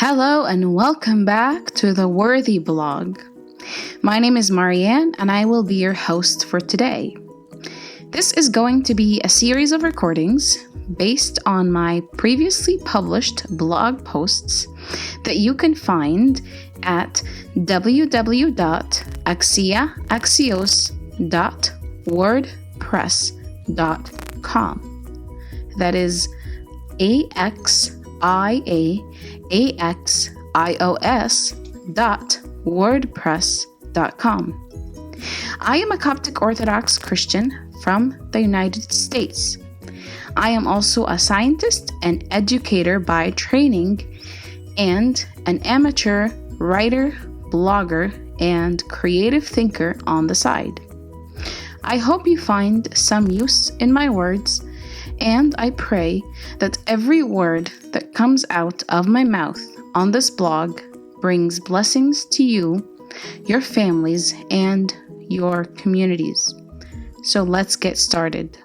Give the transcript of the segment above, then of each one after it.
Hello and welcome back to the Worthy blog. My name is Marianne and I will be your host for today. This is going to be a series of recordings based on my previously published blog posts that you can find at www.axios.wordpress.com. That is AXIAXIOS.wordpress.com. I am a Coptic Orthodox Christian from the United States. I am also a scientist and educator by training and an amateur writer, blogger, and creative thinker on the side. I hope you find some use in my words, and I pray that every word that comes out of my mouth on this blog brings blessings to you, your families, and your communities. So let's get started.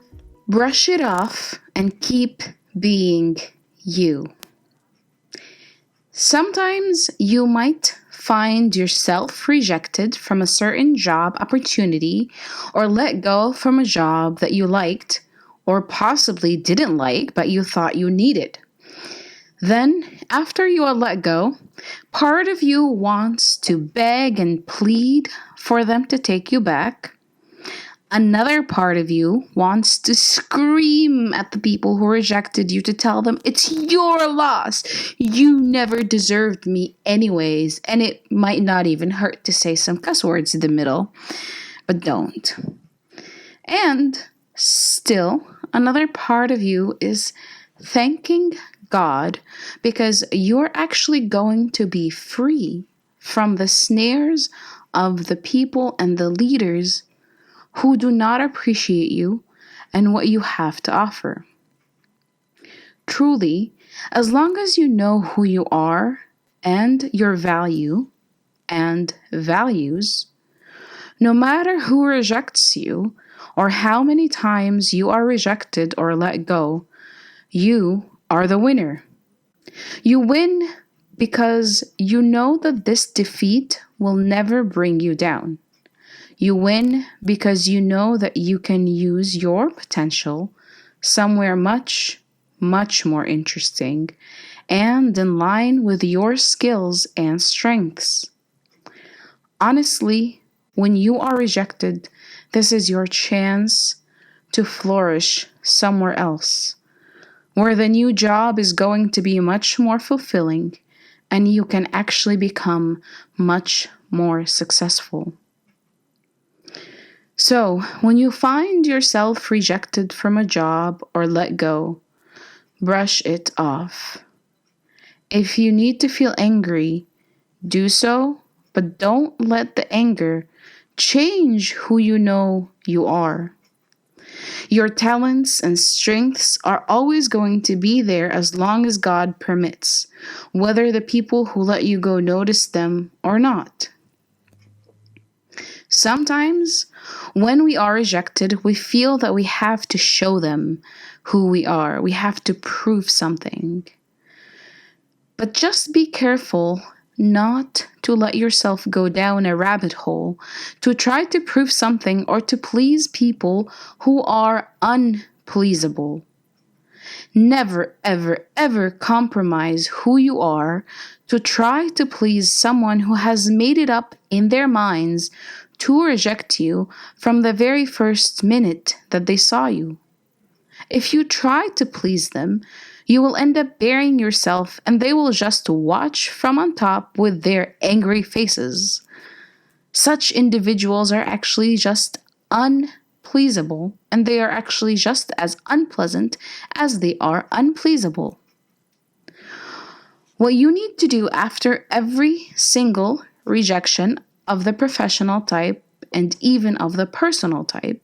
Brush it off and keep being you. Sometimes you might find yourself rejected from a certain job opportunity or let go from a job that you liked or possibly didn't like but you thought you needed. Then, after you are let go, part of you wants to beg and plead for them to take you back. Another part of you wants to scream at the people who rejected you to tell them it's your loss. You never deserved me anyways. And it might not even hurt to say some cuss words in the middle, but don't. And still, another part of you is thanking God because you're actually going to be free from the snares of the people and the leaders who do not appreciate you and what you have to offer. Truly, as long as you know who you are and your value and values, no matter who rejects you or how many times you are rejected or let go, you are the winner. You win because you know that this defeat will never bring you down. You win because you know that you can use your potential somewhere much, much more interesting and in line with your skills and strengths. Honestly, when you are rejected, this is your chance to flourish somewhere else, where the new job is going to be much more fulfilling and you can actually become much more successful. So, when you find yourself rejected from a job or let go, brush it off. If you need to feel angry, do so, but don't let the anger change who you know you are. Your talents and strengths are always going to be there as long as God permits, whether the people who let you go notice them or not. Sometimes, when we are rejected, we feel that we have to show them who we are. We have to prove something. But just be careful not to let yourself go down a rabbit hole to try to prove something or to please people who are unpleasable. Never, ever, ever compromise who you are to try to please someone who has made it up in their minds to reject you from the very first minute that they saw you. If you try to please them, you will end up burying yourself and they will just watch from on top with their angry faces. Such individuals are actually just unpleasable, and they are actually just as unpleasant as they are unpleasable. What you need to do after every single rejection of the professional type and even of the personal type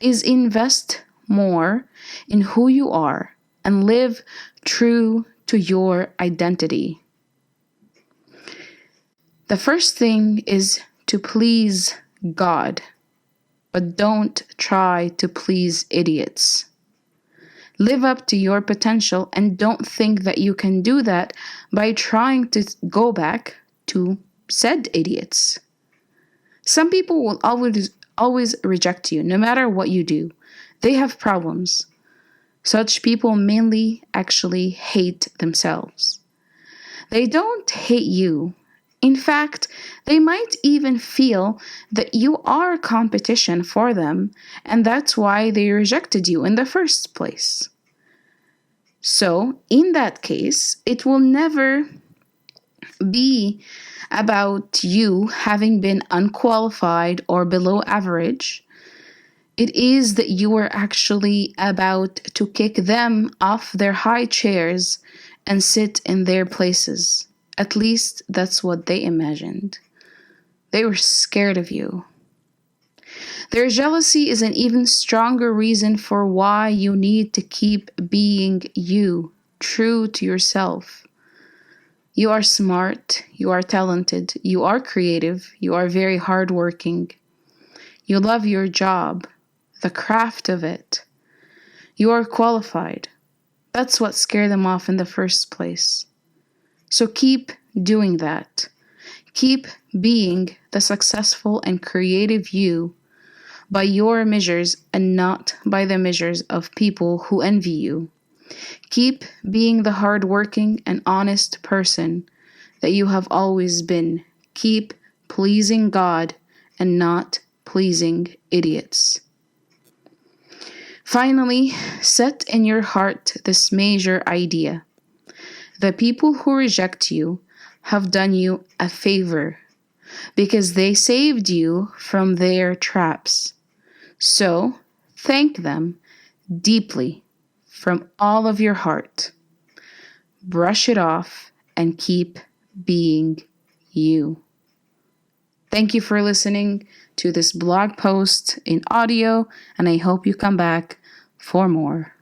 is invest more in who you are and live true to your identity. The first thing is to please God, but don't try to please idiots. Live up to your potential and don't think that you can do that by trying to go back to said idiots. Some people will always reject you no matter what you do. They have problems. Such people mainly actually hate themselves. They don't hate you. In fact, they might even feel that you are competition for them, and that's why they rejected you in the first place. So, in that case, it will never be about you having been unqualified or below average. It is that you are actually about to kick them off their high chairs and sit in their places. At least that's what they imagined. They were scared of you. Their jealousy is an even stronger reason for why you need to keep being you, true to yourself. You are smart, you are talented, you are creative, you are very hardworking. You love your job, the craft of it. You are qualified. That's what scared them off in the first place. So keep doing that. Keep being the successful and creative you by your measures and not by the measures of people who envy you. Keep being the hardworking and honest person that you have always been. Keep pleasing God and not pleasing idiots. Finally, set in your heart this major idea. The people who reject you have done you a favor because they saved you from their traps. So, thank them deeply from all of your heart. Brush it off and keep being you. Thank you for listening to this blog post in audio, and I hope you come back for more.